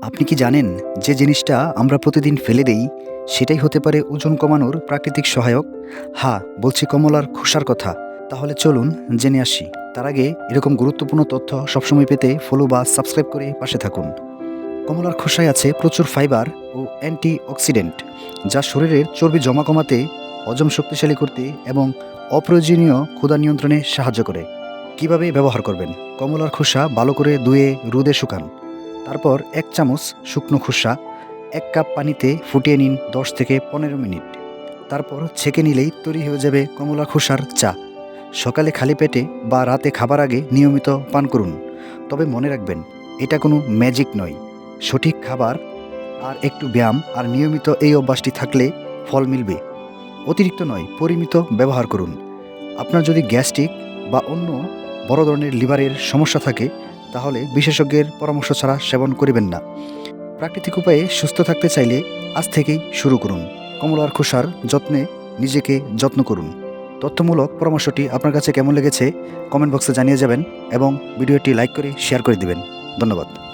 আপনি কি জানেন যে জিনিসটা আমরা প্রতিদিন ফেলে দেই সেটাই হতে পারে ওজন কমানোর প্রাকৃতিক সহায়ক? হ্যাঁ, বলছি কমলার খোসার কথা। তাহলে চলুন জেনে আসি। তার আগে এরকম গুরুত্বপূর্ণ তথ্য সবসময় পেতে ফলো বা সাবস্ক্রাইব করে পাশে থাকুন। কমলার খোসায় আছে প্রচুর ফাইবার ও অ্যান্টিঅক্সিডেন্ট, যা শরীরের চর্বি জমা কমাতে, হজম শক্তিশালী করতে এবং অপ্রয়োজনীয় ক্ষুধা নিয়ন্ত্রণে সাহায্য করে। কিভাবে ব্যবহার করবেন? কমলার খোসা ভালো করে ধুয়ে রোদে শুকান। তারপর ১ চামচ শুকনো খোসা ১ কাপ পানিতে ফুটিয়ে নিন ১০ থেকে ১৫ মিনিট। তারপর ছেঁকে নিলেই তৈরি হয়ে যাবে কমলা খোসার চা। সকালে খালি পেটে বা রাতে খাবার আগে নিয়মিত পান করুন। তবে মনে রাখবেন, এটা কোনো ম্যাজিক নয়। সঠিক খাবার আর একটু ব্যায়াম আর নিয়মিত এই অভ্যাসটি থাকলে ফল মিলবে। অতিরিক্ত নয়, পরিমিত ব্যবহার করুন। আপনার যদি গ্যাস্ট্রিক বা অন্য বড় ধরনের লিভারের সমস্যা থাকে, তাহলে বিশেষজ্ঞের পরামর্শ ছাড়া সেবন করিবেন না। প্রাকৃতিক উপায়ে সুস্থ থাকতে চাইলে আজ থেকেই শুরু করুন। কমলার খোসার যত্নে নিজেকে যত্ন করুন। তথ্যমূলক পরামর্শটি আপনার কাছে কেমন লেগেছে কমেন্ট বক্সে জানিয়ে যাবেন এবং ভিডিওটি লাইক করে শেয়ার করে দিবেন। ধন্যবাদ।